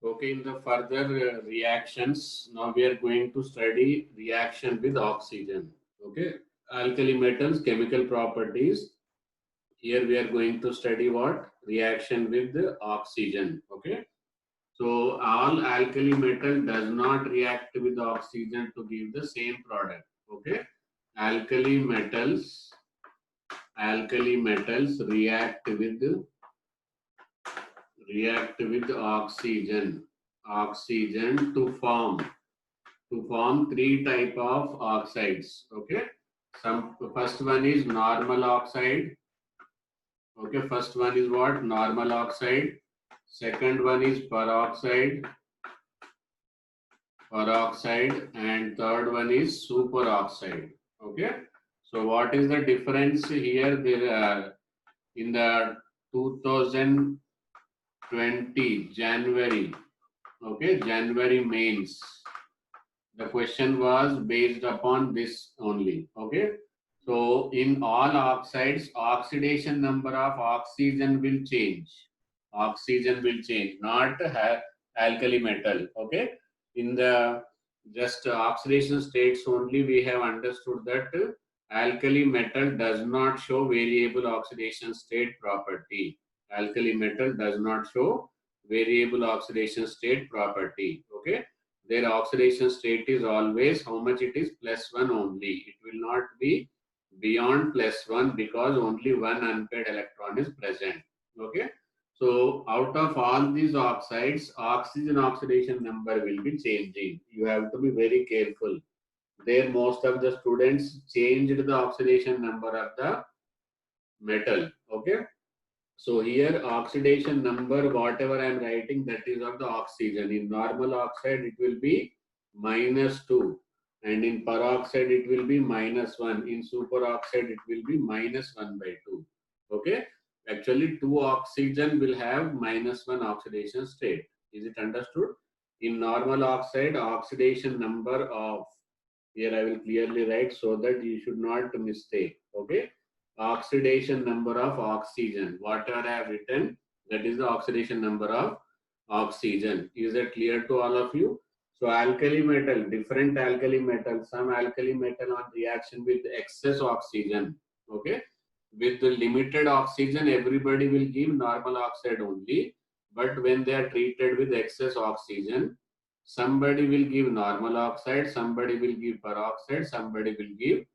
Okay, in the further reactions, now we are going to study reaction with oxygen. Okay, alkali metals, chemical properties. Here we are going to study what? Reaction with the oxygen. Okay, so all alkali metal does not react with oxygen to give the same product. Okay, alkali metals, alkali metals react with oxygen, oxygen to form three type of oxides. Okay, some first one is normal oxide. Okay, first one is what? Normal oxide. Second one is peroxide, and third one is superoxide. Okay, so what is the difference here? There are in the 2020 January. Okay, January mains. The question was based upon this only. Okay, so in all oxides, oxidation number of oxygen will change. Oxygen will change, not alkali metal. Okay, in the just oxidation states only, we have understood that alkali metal does not show variable oxidation state property. Alkali metal does not show variable oxidation state property. Okay, their oxidation state is always how much it is? +1 only. It will not be beyond +1 because only one unpaired electron is present. Okay. So out of all these oxides, oxygen oxidation number will be changing. You have to be very careful. There most of the students changed the oxidation number of the metal. Okay. So here oxidation number, whatever I am writing, that is of the oxygen. In normal oxide, it will be -2. And in peroxide, it will be -1. In superoxide, it will be -1/2. Okay. Actually, two oxygen will have -1 oxidation state. Is it understood? In normal oxide, oxidation number of, here I will clearly write so that you should not mistake. Okay, oxidation number of oxygen, whatever I have written, that is the oxidation number of oxygen. Is that clear to all of you? So alkali metal, different alkali metal, some alkali metal on reaction with excess oxygen. Okay, with the limited oxygen, everybody will give normal oxide only. But when they are treated with excess oxygen, somebody will give normal oxide, somebody will give peroxide, somebody will give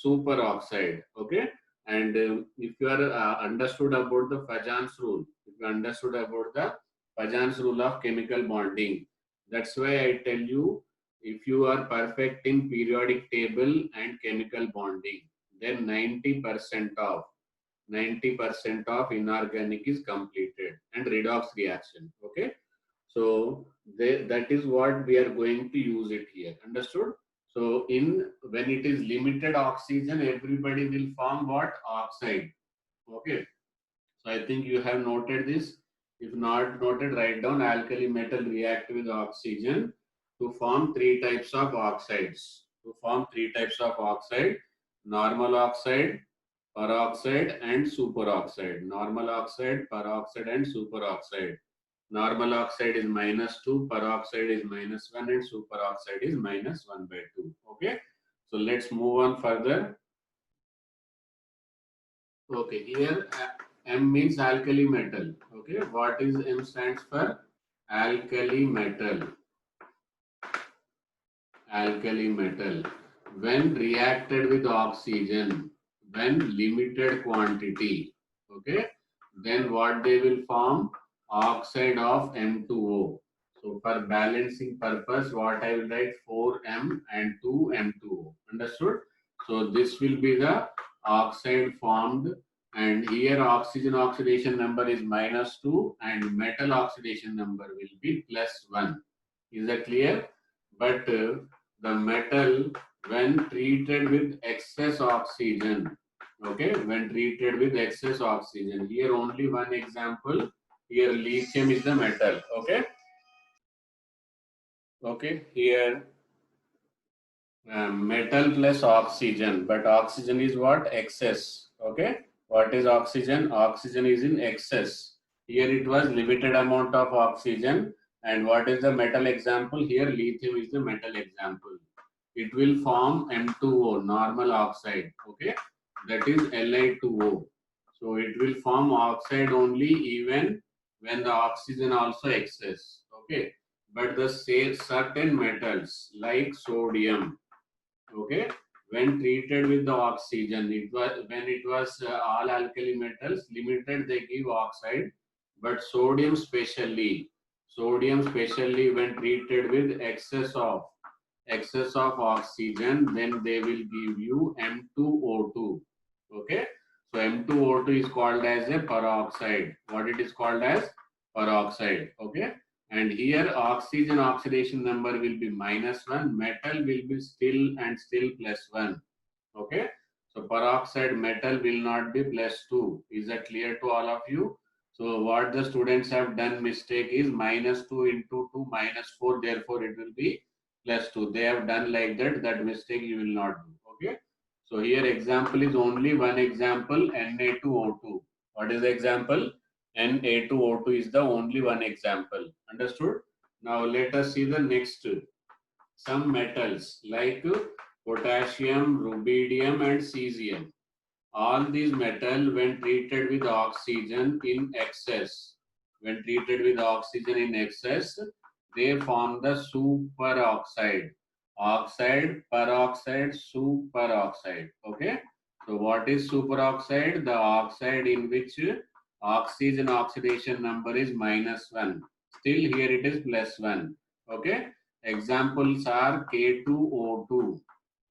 superoxide. Okay, and if you are understood about the Pajan's rule, if you understood about the Pajan's rule of chemical bonding, that's why I tell you, if you are perfect in periodic table and chemical bonding, then 90% of inorganic is completed and redox reaction. Okay, so that is what we are going to use it here. Understood? So in when it is limited oxygen, everybody will form what? Oxide. Okay. So I think you have noted this. If not noted, write down alkali metal react with oxygen to form three types of oxides. To form three types of oxide: normal oxide, peroxide, and superoxide. Normal oxide, peroxide, and superoxide. Normal oxide is -2, peroxide is -1, and superoxide is -1/2. Okay. So let's move on further. Okay, here M means alkali metal. Okay, what is M stands for? Alkali metal. Alkali metal. When reacted with oxygen, when limited quantity, okay, then what they will form? Oxide of M2O. So for balancing purpose, what I will write 4M and 2M2O. Understood? So this will be the oxide formed, and here oxygen oxidation number is -2 and metal oxidation number will be +1. Is that clear? But the metal, when treated with excess oxygen, okay, when treated with excess oxygen, here only one example, here lithium is the metal. Okay, okay, here metal plus oxygen, but oxygen is what? Excess. Okay, what is oxygen? Oxygen is in excess. Here it was limited amount of oxygen, And what is the metal example? Here lithium is the metal example. It will form M2O, normal oxide. Okay, that is Li2O. So it will form oxide only even when the oxygen also excess. Okay, but the say certain metals like sodium, okay, when treated with the oxygen, it was when it was all alkali metals limited, they give oxide, but sodium specially when treated with excess of oxygen, then they will give you M2O2. Okay, so M2O2 is called as a peroxide. What it is called as? Peroxide. Okay, and here oxygen oxidation number will be -1, metal will be still +1. Okay, so peroxide metal will not be +2. Is that clear to all of you? So what the students have done mistake is -2 into 2 -4, therefore it will be +2. They have done like that. That mistake you will not do. Okay. So here example is only one example, Na2O2. What is the example? Na2O2 is the only one example. Understood? Now let us see the next. Some metals like potassium, rubidium and cesium. All these metals when treated with oxygen in excess, they form the superoxide. Oxide, peroxide, superoxide. Okay. So what is superoxide? The oxide in which oxygen oxidation number is -1. Still here it is +1. Okay. Examples are K2O2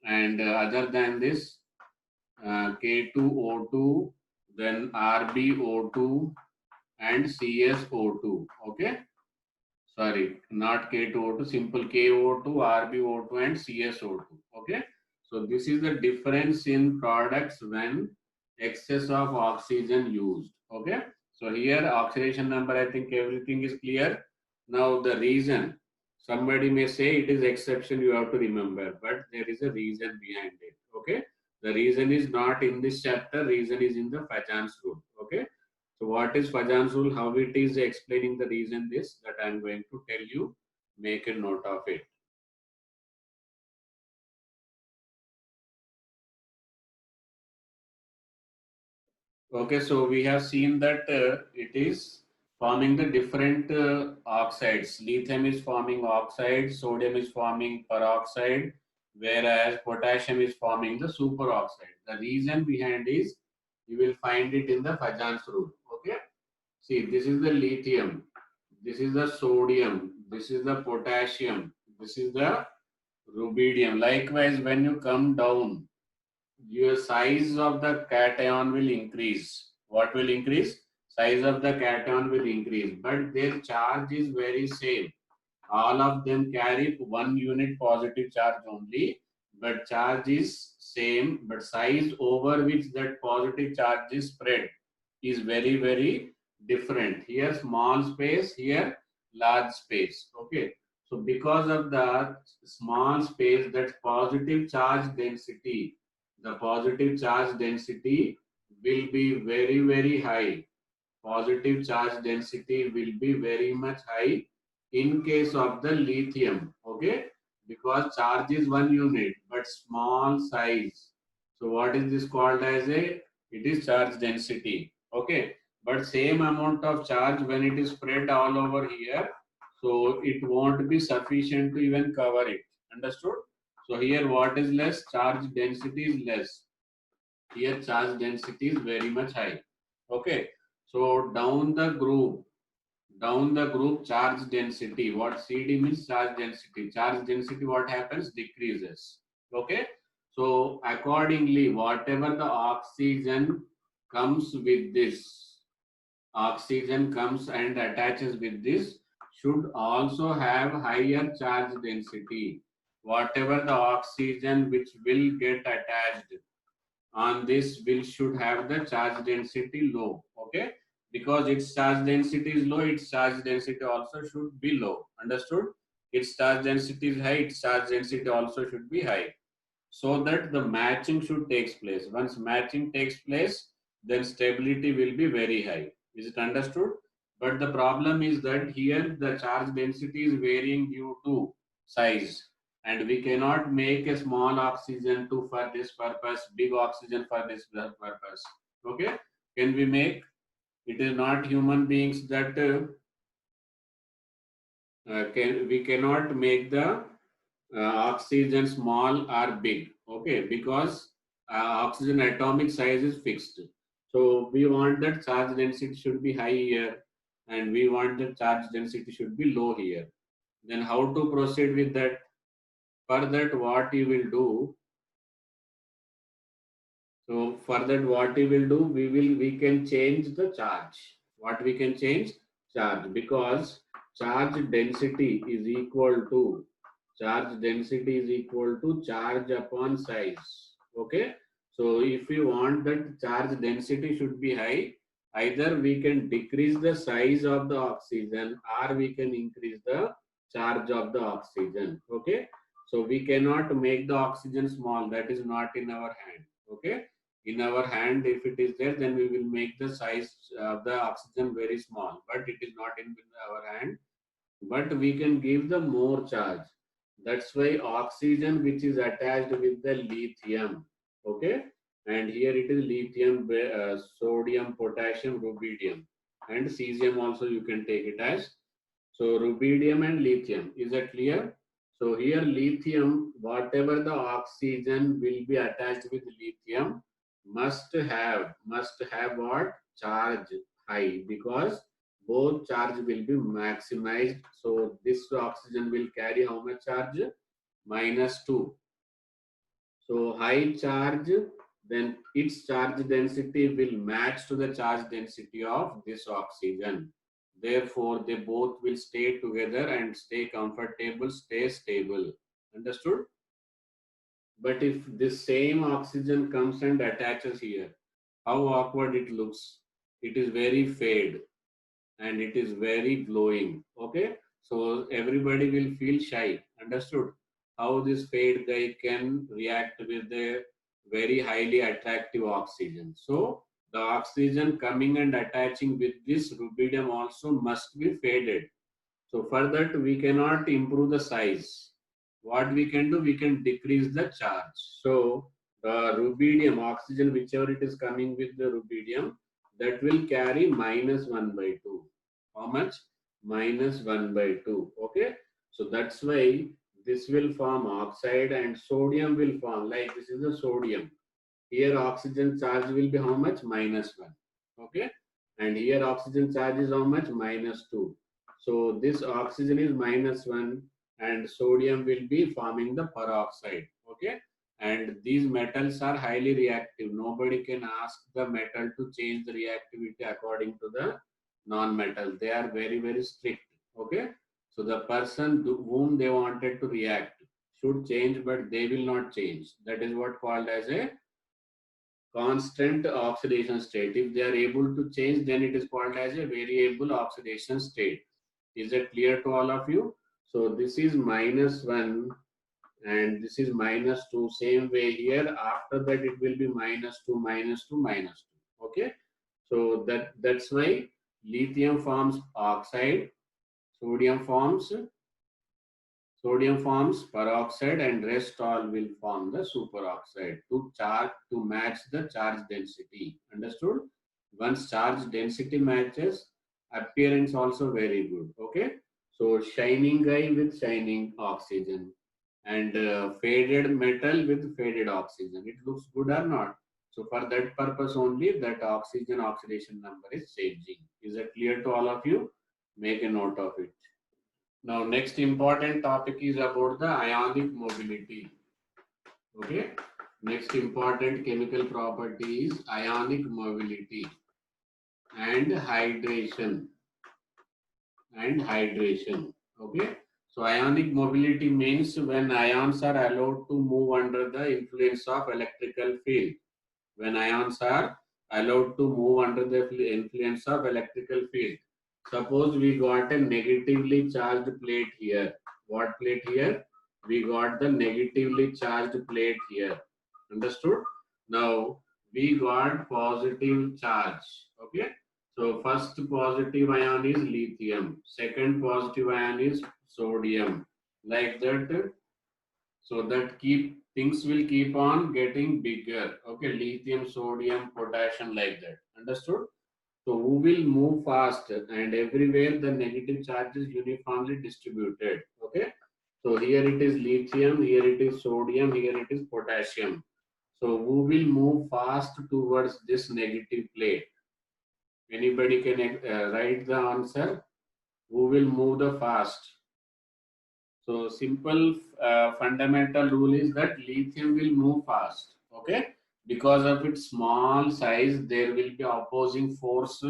and other than this K2O2, then RbO2 and CsO2. Okay, sorry, not K2O2, simple KO2, RbO2 and CsO2. Okay, so this is the difference in products when excess of oxygen used. Okay, so here oxidation number, I think everything is clear. Now the reason, somebody may say it is exception, you have to remember, but there is a reason behind it. Okay, the reason is not in this chapter, reason is in the Fajans rule. Okay, so what is Fajans rule? How it is explaining the reason this that I am going to tell you. Make a note of it. Okay, so we have seen that it is forming the different oxides. Lithium is forming oxide, sodium is forming peroxide, whereas potassium is forming the superoxide. The reason behind is you will find it in the Fajans rule. Okay, see, this is the lithium, this is the sodium, this is the potassium, this is the rubidium. Likewise, when you come down, your size of the cation will increase. What will increase? Size of the cation will increase, but their charge is very same. All of them carry 1 unit positive charge only, but charge is same, but size over which that positive charge is spread is very different. Here small space, here large space. Okay. So because of the small space, that positive charge density, the positive charge density will be very high. Positive charge density will be very much high in case of the lithium. Okay, because charge is 1 unit but small size. So what is this called as a? It is charge density. Okay, but same amount of charge when it is spread all over here, so it won't be sufficient to even cover it. Understood? So here what is less? Charge density is less. Here charge density is very much high. Okay, so down the group charge density, what CD means charge density. Charge density, what happens? Decreases. Okay, so accordingly whatever the oxygen comes and attaches with this should also have higher charge density. Whatever the oxygen which will get attached on this will should have the charge density low. Okay, because its charge density is low, its charge density also should be low. Understood? Its charge density is high, its charge density also should be high, so that the matching should takes place. Once matching takes place, then stability will be very high. Is it understood? But the problem is that here the charge density is varying due to size, and we cannot make a small oxygen to for this purpose, big oxygen for this purpose. Okay, can we make? It is not human beings that we cannot make the oxygen small or big. Okay, because oxygen atomic size is fixed. So we want that charge density should be high here, and we want the charge density should be low here. Then how to proceed with that? For that, what you will do? So for that, what we will do? We can change the charge. What we can change? Charge, because charge density is equal to charge upon size. Okay. So if we want that charge density should be high, either we can decrease the size of the oxygen or we can increase the charge of the oxygen. Okay. So we cannot make the oxygen small. That is not in our hand. Okay. In our hand, if it is there, then we will make the size of the oxygen very small, but it is not in our hand. But we can give the more charge. That's why oxygen which is attached with the lithium. Okay, and here it is lithium, sodium, potassium, rubidium, and cesium also you can take it as. So rubidium and lithium, is that clear? So here lithium, whatever the oxygen will be attached with lithium must have what? Charge high, because both charge will be maximized. So this oxygen will carry how much charge? -2. So high charge, then its charge density will match to the charge density of this oxygen. Therefore, they both will stay together and stay comfortable, stay stable. Understood? But if this same oxygen comes and attaches here, how awkward it looks. It is very fade and it is very glowing. Okay, so everybody will feel shy. Understood? How this fade guy can react with the very highly attractive oxygen. So the oxygen coming and attaching with this rubidium also must be faded. So for that we cannot improve the size. What we can do, we can decrease the charge. So the rubidium oxygen, whichever it is coming with the rubidium, that will carry -1/2. How much? -1/2. Okay. So that's why this will form oxide and sodium will form, like this is the sodium. Here oxygen charge will be how much? -1. Okay. And here oxygen charge is how much? -2. So this oxygen is -1 and sodium will be forming the peroxide. Okay. And these metals are highly reactive. Nobody can ask the metal to change the reactivity according to the non-metal. They are very, very strict. Okay. So the person whom they wanted to react should change, but they will not change. That is what called as a constant oxidation state. If they are able to change, then it is called as a variable oxidation state. Is that clear to all of you? So this is -1 and this is -2. Same way here. After that, it will be -2, -2, -2. Okay. So that's why lithium forms oxide, sodium forms peroxide, and rest all will form the superoxide to match the charge density. Understood? Once charge density matches, appearance also very good. Okay. So shining guy with shining oxygen and faded metal with faded oxygen. It looks good or not? So for that purpose only, that oxygen oxidation number is changing. Is that clear to all of you? Make a note of it. Now, next important topic is about the ionic mobility. Okay. Next important chemical property is ionic mobility and hydration. Okay. So ionic mobility means when ions are allowed to move under the influence of electrical field. When ions are allowed to move under the influence of electrical field. Suppose we got a negatively charged plate here. What plate here? We got the negatively charged plate here. Understood? Now we got positive charge. Okay. So first positive ion is lithium, second positive ion is sodium, like that. So that keep things will keep on getting bigger. Okay, lithium, sodium, potassium, like that. Understood? So who will move fast and everywhere the negative charge is uniformly distributed. Okay. So here it is lithium, here it is sodium, here it is potassium. So who will move fast towards this negative plate? Anybody can write the answer. Who will move the fast? So simple fundamental rule is that lithium will move fast. Okay, because of its small size, there will be opposing force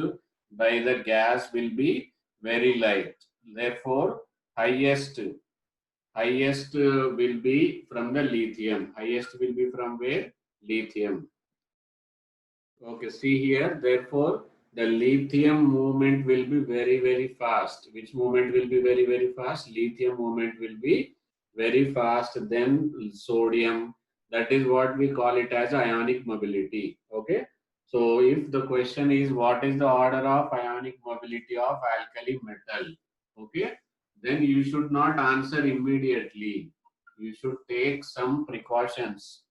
by the gas will be very light. Therefore, highest will be from the lithium. Highest will be from where? Lithium. Okay, see here. Therefore, the lithium movement will be very, very fast. Which movement will be very, very fast? Lithium movement will be very fast than sodium. That is what we call it as ionic mobility. Okay. So, if the question is what is the order of ionic mobility of alkali metal? Okay. Then you should not answer immediately. You should take some precautions.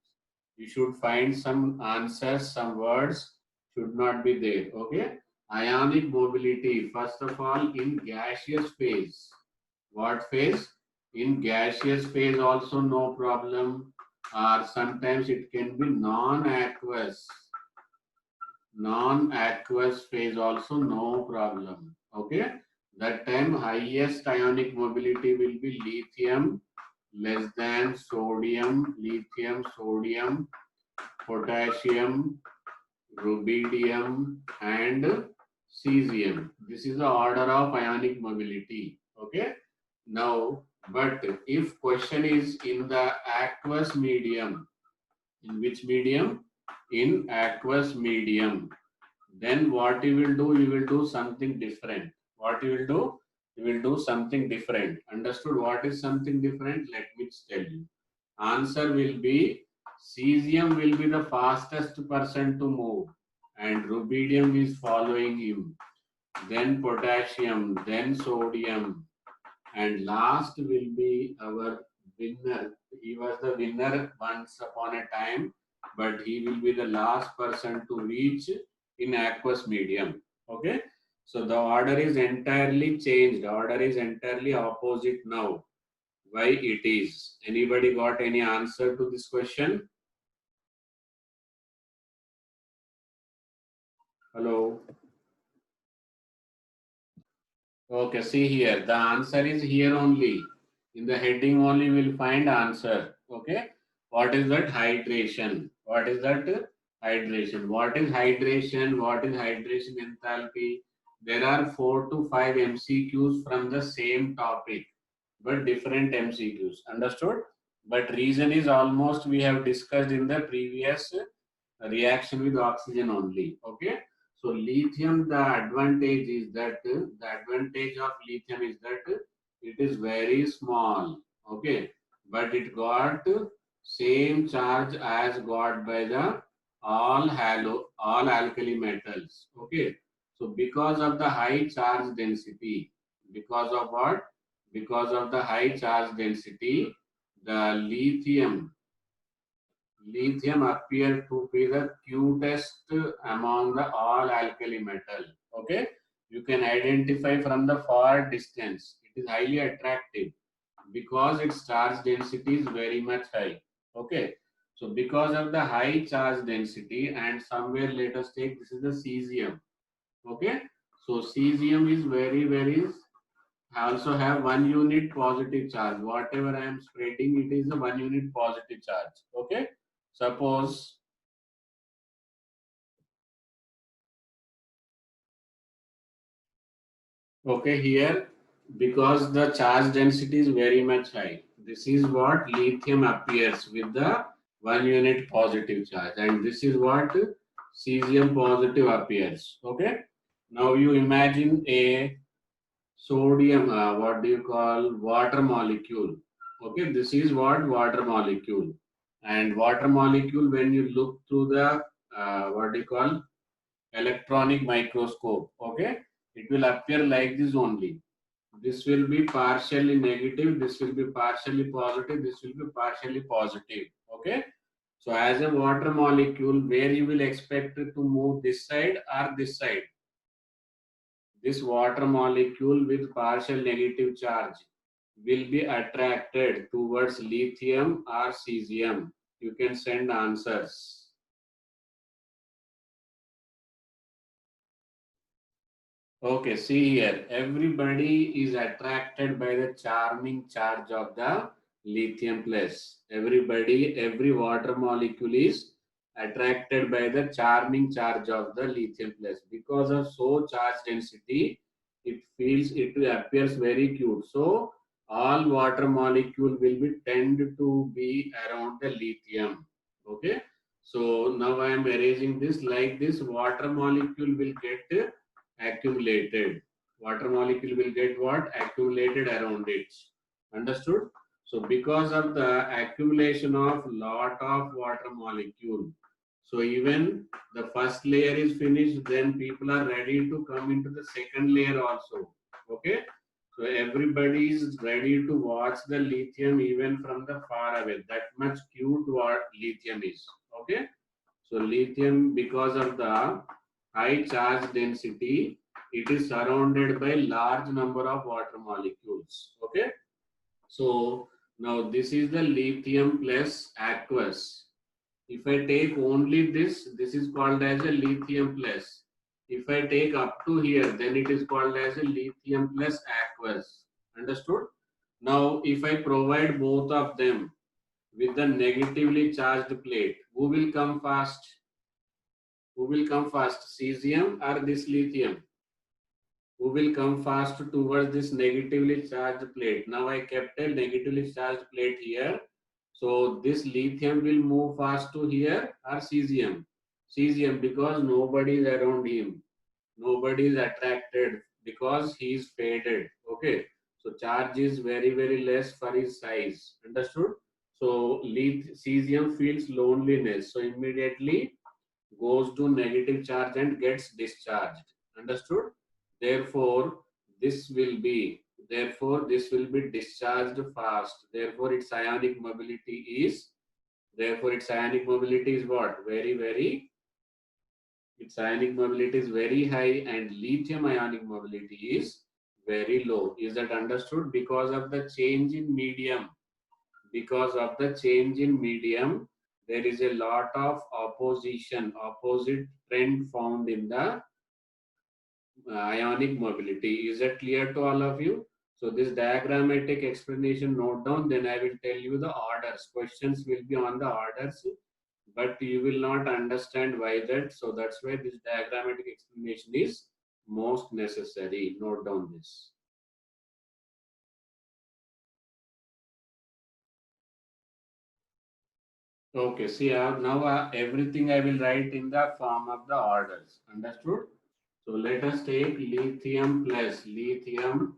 You should find some answers, some words should not be there. Okay. Ionic mobility, first of all, in gaseous phase. What phase? In gaseous phase, also no problem, or sometimes it can be non-aqueous. Non-aqueous phase, also no problem. Okay. That time, highest ionic mobility will be lithium less than sodium, lithium, sodium, potassium, rubidium, and cesium. This is the order of ionic mobility. Okay. Now, but if question is in the aqueous medium, in which medium? In aqueous medium. Then what you will do? You will do something different. What you will do? You will do something different. Understood? What is something different? Let me tell you. Answer will be cesium will be the fastest person to move, and rubidium is following him. Then potassium, then sodium, and last will be our winner. He was the winner once upon a time, but he will be the last person to reach in aqueous medium. Okay, so the order is entirely changed. Order is entirely opposite now. Why it is? Anybody got any answer to this question? Hello. Okay, see here. The answer is here only. In the heading only we'll find answer. Okay. What is that? Hydration. What is that? Hydration. What is hydration? What is hydration enthalpy? There are 4 to 5 MCQs from the same topic, but different MCQs. Understood? But reason is almost we have discussed in the previous reaction with oxygen only. Okay. So lithium, the advantage is that the advantage of lithium is that it is very small. Okay, but it got same charge as got by the all alkali metals. Okay, so because of the high charge density, because of what? Because of the high charge density, the lithium appear to be the cutest among the all alkali metal. Okay, you can identify from the far distance. It is highly attractive because its charge density is very much high. Okay, so because of the high charge density, and somewhere let us take this is the cesium. Okay, so cesium is very also have 1 unit positive charge. Whatever I am spreading, it is a 1 unit positive charge. Okay, suppose. Okay, here because the charge density is very much high. This is what lithium appears with the 1 unit positive charge, and this is what cesium positive appears. Okay, now you imagine a sodium, what do you call water molecule? Okay, this is what water molecule, and water molecule when you look through the what do you call electronic microscope. Okay, it will appear like this only. This will be partially negative, this will be partially positive, this will be partially positive. Okay, so as a water molecule, where you will expect it to move this side or this side, this water molecule with partial negative charge will be attracted towards lithium or cesium. You can send answers. Okay, see here. Everybody is attracted by the charming charge of the lithium plus. Everybody, every water molecule is attracted by the charming charge of the lithium plus. Because of so charge density, it appears very cute. So all water molecule will be tend to be around the lithium. Okay. So now I am erasing this like this. Water molecule will get accumulated. Water molecule will get what? Accumulated around it. Understood? So because of the accumulation of lot of water molecule, so even the first layer is finished, then people are ready to come into the second layer also. Okay? So everybody is ready to watch the lithium even from the far away. That much cute what lithium is. Okay? So lithium, because of the high charge density, it is surrounded by large number of water molecules. Okay. So now this is the lithium plus aqueous. If I take only this is called as a lithium plus. If I take up to here, then it is called as a lithium plus aqueous. Understood? Now, if I provide both of them with the negatively charged plate, who will come fast? Who will come fast, cesium or this lithium? Who will come fast towards this negatively charged plate? Now I kept a negatively charged plate here. So this lithium will move fast to here or cesium? Cesium, because nobody is around him. Nobody is attracted because he is faded. Okay. So charge is very, very less for his size. Understood? So cesium feels loneliness. So immediately goes to negative charge and gets discharged. Understood? Therefore, this will be this will be discharged fast. Therefore its ionic mobility is what? Its ionic mobility is very high and lithium ionic mobility is very low. Is that understood? Because of the change in medium. Because of the change in medium, there is a lot of opposite trend found in the ionic mobility. Is that clear to all of you? So this diagrammatic explanation note down, then I will tell you the orders. Questions will be on the orders, but you will not understand why that. So that's why this diagrammatic explanation is most necessary. Note down this. Okay, see now everything I will write in the form of the orders. Understood? So let us take lithium plus lithium,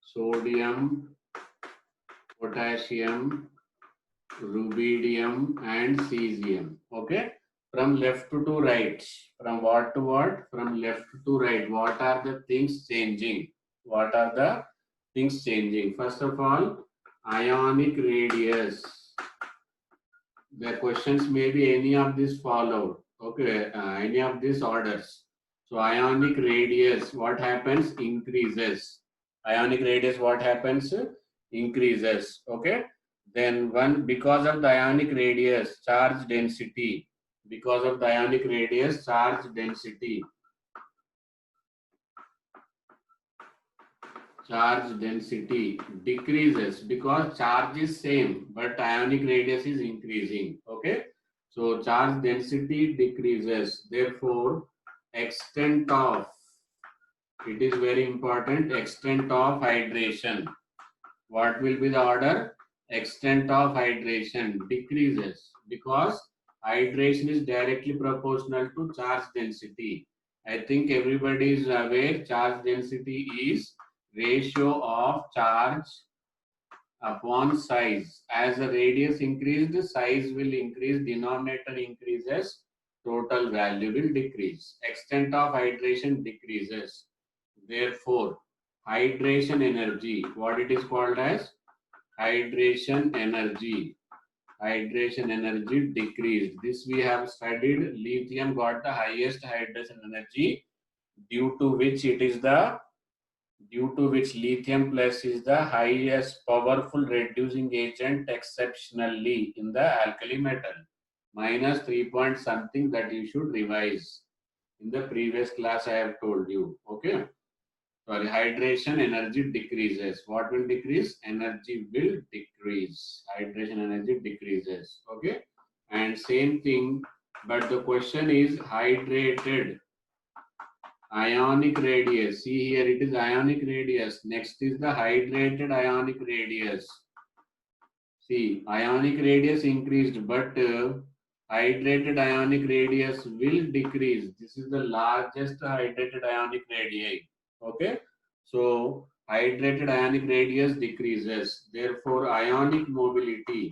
sodium, potassium, rubidium and cesium. Okay? From left to right. From what to what? From left to right. What are the things changing? What are the things changing? First of all, ionic radius. The questions may be any of this followed. Okay, any of these orders. So ionic radius, what happens? Increases. Ionic radius, what happens? Increases. Okay. Then one, because of the ionic radius, charge density. Because of the ionic radius, charge density. Charge density decreases because charge is same but ionic radius is increasing. Okay, so charge density decreases, therefore extent of, it is very important, extent of hydration. What will be the order? Extent of hydration decreases because hydration is directly proportional to charge density. I think everybody is aware charge density is ratio of charge upon size. As the radius increased, the size will increase, denominator increases. total value will decrease. Extent of hydration decreases. Therefore, hydration energy, what it is called as hydration energy. Hydration energy decreased. This we have studied. Lithium got the highest hydration energy, due to which lithium plus is the highest powerful reducing agent exceptionally in the alkali metal. Minus 3 point something that you should revise. In the previous class I have told you. Okay. Sorry, hydration energy decreases. What will decrease? Energy will decrease. Hydration energy decreases. Okay. And same thing, but the question is hydrated ionic radius. See here, it is ionic radius. Next is the hydrated ionic radius. See, ionic radius increased, but hydrated ionic radius will decrease. This is the largest hydrated ionic radii. Okay, so hydrated ionic radius decreases. Therefore, ionic mobility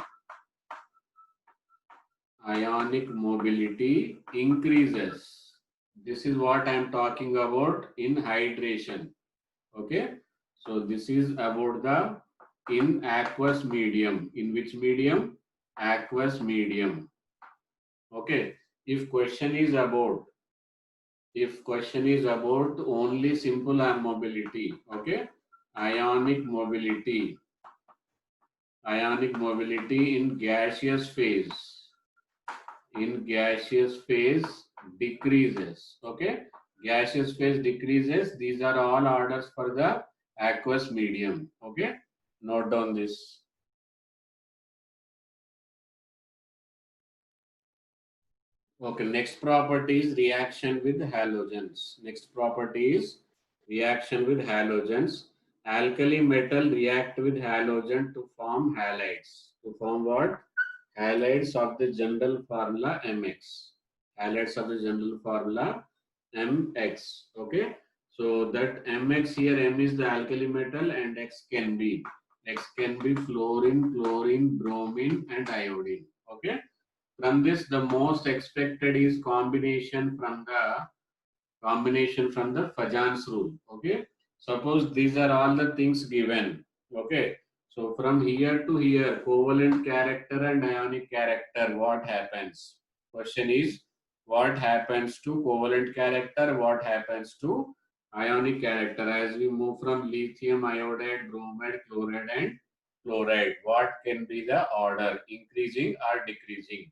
increases. This is what I am talking about in hydration. Okay, so this is about the in aqueous medium. In which medium? Aqueous medium. Okay, if question is about only simple mobility, okay, ionic mobility in gaseous phase, decreases. Okay, gaseous phase decreases. These are all orders for the aqueous medium. Okay, note down this. Okay, next property is reaction with halogens. Alkali metal react with halogen to form halides. To form what? Halides of the general formula MX. Okay. So that MX here, M is the alkali metal and X can be fluorine, chlorine, bromine and iodine. Okay. From this, the most expected is combination from the Fajan's rule. Okay. Suppose these are all the things given. Okay. So from here to here, covalent character and ionic character, what happens? Question is, what happens to covalent character? What happens to ionic character as we move from lithium iodide, bromide, chloride and fluoride? What can be the order? Increasing or decreasing?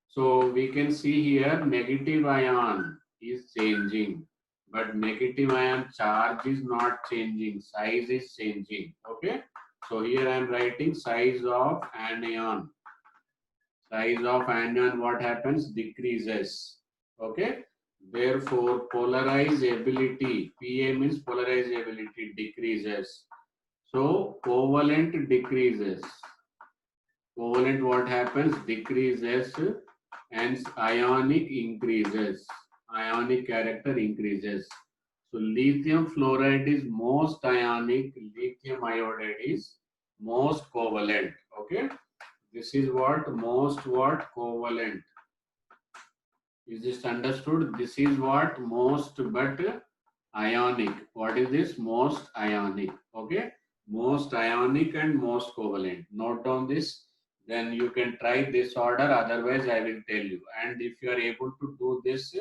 So we can see here negative ion is changing, but negative ion charge is not changing, size is changing. Okay. So here I am writing size of anion. What happens? Decreases. Okay. Therefore, polarizability, Pa means polarizability, decreases. So covalent decreases. Covalent what happens? Decreases. Hence ionic increases. Ionic character increases. So lithium fluoride is most ionic, lithium iodide is most covalent. Okay. This is what covalent. Is this understood? This is what most but ionic. What is this? Most ionic. Okay. Most ionic and most covalent. Note down this. Then you can try this order. Otherwise, I will tell you. And if you are able to do this,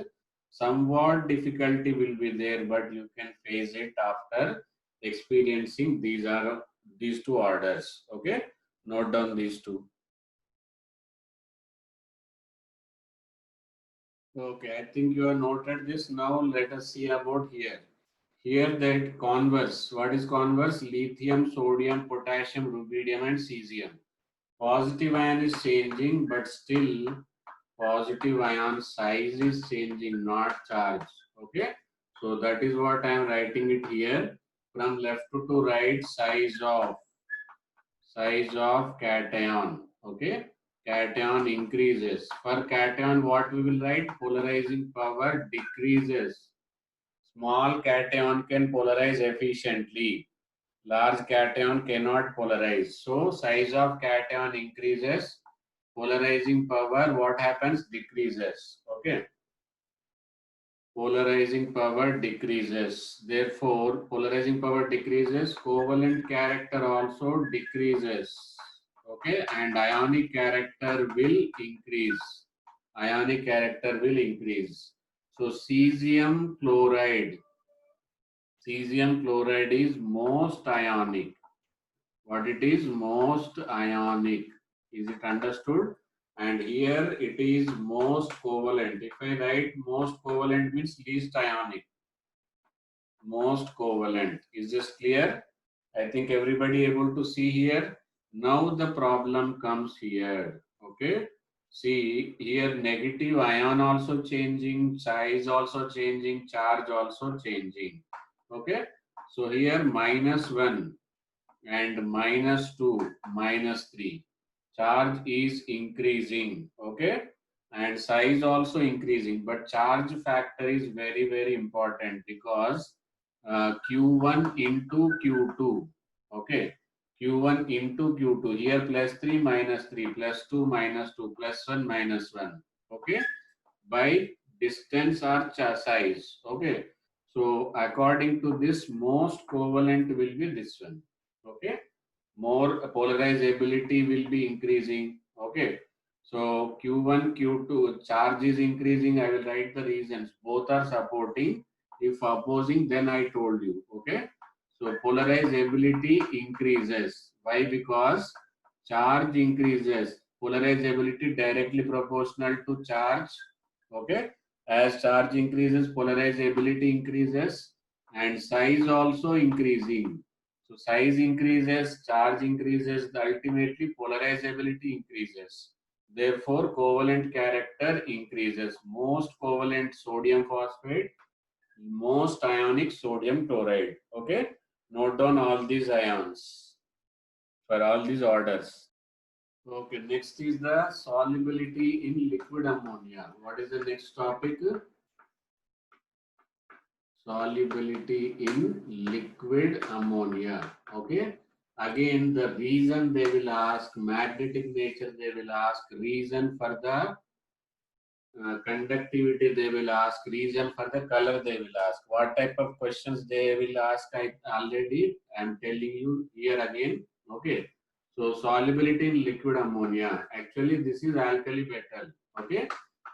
somewhat difficulty will be there, but you can face it after experiencing these two orders. Okay. Note down these two. Okay, I think you have noted this. Now let us see about here. Here that converse. What is converse? Lithium, sodium, potassium, rubidium and cesium. Positive ion is changing, but still positive ion size is changing, not charge. Okay. So that is what I am writing it here. From left to right, size of cation. Okay. Cation increases. For cation, what we will write? Polarizing power decreases. Small cation can polarize efficiently. Large cation cannot polarize. So size of cation increases. Polarizing power, what happens? Decreases. Okay. Polarizing power decreases. Therefore, polarizing power decreases, covalent character also decreases. Okay, and ionic character will increase. Ionic character will increase. So, cesium chloride. Cesium chloride is most ionic. What it is? Most ionic. Is it understood? And here it is most covalent. If I write most covalent means least ionic. Most covalent. Is this clear? I think everybody able to see here. Now the problem comes here. Okay. See here negative ion also changing, size also changing, charge also changing. Okay. So here -1 and -2, -3. Charge is increasing, okay, and size also increasing, but charge factor is very, very important because Q1 into Q2, okay, Q1 into Q2, here +3 -3, +2 -2, +1 -1, okay, by distance or size, okay. So according to this, most covalent will be this one, okay. More polarizability will be increasing, okay. So Q1, Q2 charge is increasing. I will write the reasons. Both are supporting. If opposing, then I told you, okay. So polarizability increases. Why? Because charge increases. Polarizability directly proportional to charge, okay. As charge increases, polarizability increases, and size also increasing. So size increases, charge increases, ultimately polarizability increases. Therefore, covalent character increases. Most covalent sodium phosphate, most ionic sodium chloride. Okay, note down all these ions for all these orders. Okay, next is the solubility in liquid ammonia. What is the next topic? Solubility in liquid ammonia. Okay. Again, the reason they will ask, magnetic nature they will ask, reason for the conductivity they will ask, reason for the color they will ask. What type of questions they will ask, I am telling you here again. Okay. So solubility in liquid ammonia. Actually, this is alkali metal. Okay.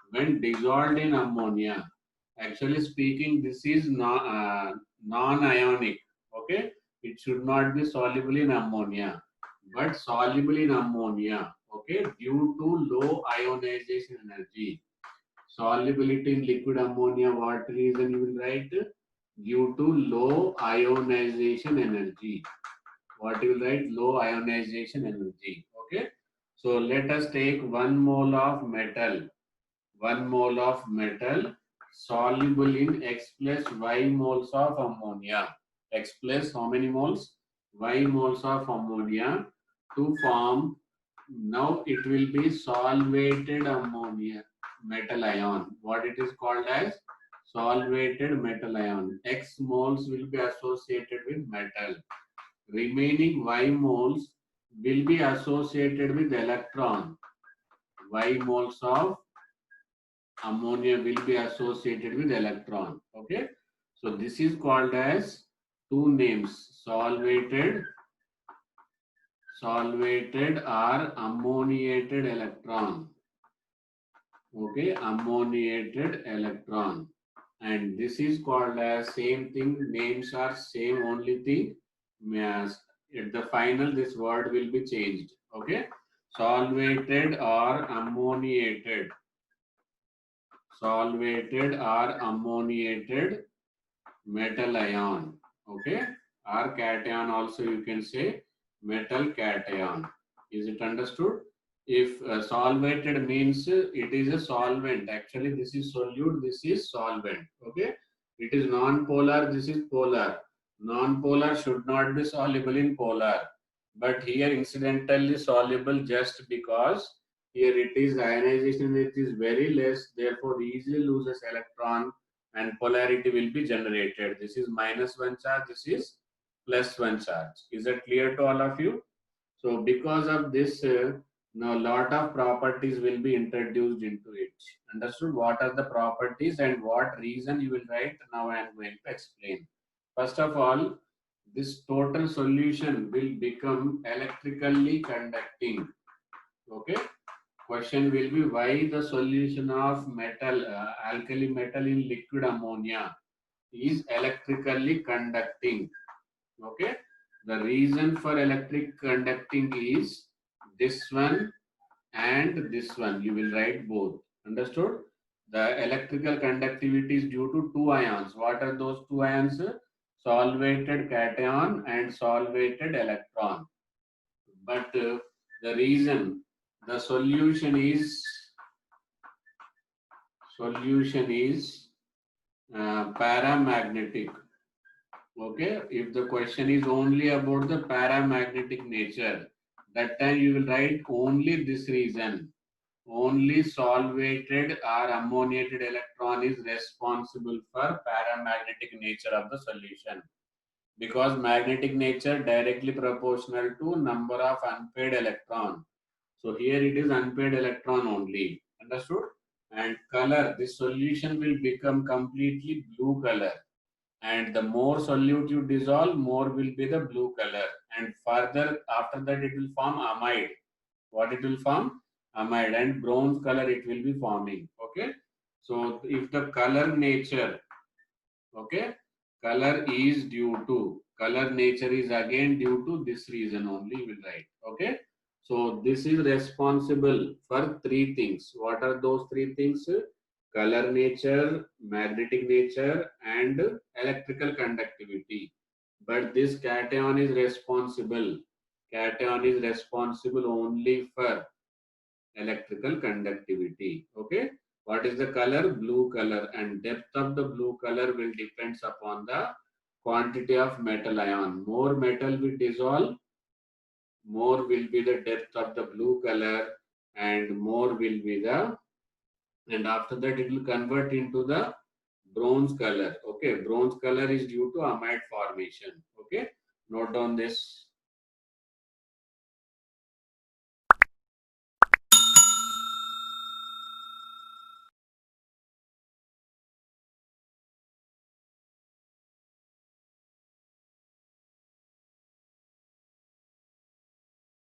When dissolved in ammonia, actually speaking, this is non-ionic. Okay. It should not be soluble in ammonia, but soluble in ammonia. Okay. Due to low ionization energy. Solubility in liquid ammonia, what reason you will write? Due to low ionization energy. What you will write? Low ionization energy. Okay. So let us take 1 mole of metal. 1 mole of metal soluble in X plus Y moles of ammonia. X plus how many moles? Y moles of ammonia to form. Now it will be solvated ammonia metal ion. What it is called as? Solvated metal ion. X moles will be associated with metal. Remaining Y moles will be associated with electron. Y moles of ammonia will be associated with electron. Okay. So this is called as two names, solvated or ammoniated electron. Okay, ammoniated electron. And this is called as same thing, names are same, only thing. As at the final, this word will be changed. Okay, solvated or ammoniated. Solvated or ammoniated metal ion. Okay, or cation also you can say, metal cation. Is it understood? If solvated means it is a solvent. Actually, this is solute, this is solvent. Okay, it is non-polar, this is polar. Non-polar should not be soluble in polar, but here incidentally soluble just because here it is ionization rate is very less, therefore easily loses electron and polarity will be generated. This is -1 charge, this is +1 charge. Is that clear to all of you? So because of this, Now, lot of properties will be introduced into it. Understood? What are the properties and what reason you will write? Now, I am going to explain. First of all, this total solution will become electrically conducting. Okay. Question will be why the solution of metal, alkali metal in liquid ammonia is electrically conducting. Okay. The reason for electric conducting is this one and this one. You will write both. Understood? The electrical conductivity is due to two ions. What are those two ions? Solvated cation and solvated electron. But the reason, the solution is paramagnetic. Okay, if the question is only about the paramagnetic nature, that time you will write only this reason. Only solvated or ammoniated electron is responsible for paramagnetic nature of the solution, because magnetic nature directly proportional to number of unpaired electron. So here it is unpaired electron only. Understood? And color, this solution will become completely blue color. And the more solute you dissolve, more will be the blue color. And further, after that, it will form amide. What it will form? Amide, and bronze color it will be forming. Okay. So if the color nature, okay, color is due to, color nature is again due to this reason only, will write. Okay. So this is responsible for three things. What are those three things? Color nature, magnetic nature, and electrical conductivity. But this cation is responsible. Cation is responsible only for electrical conductivity. Okay. What is the color? Blue color, and depth of the blue color will depends upon the quantity of metal ion. More metal we dissolve, more will be the depth of the blue color, and more will be the, and after that it will convert into the bronze color. Okay, bronze color is due to amide formation. Okay, note down this.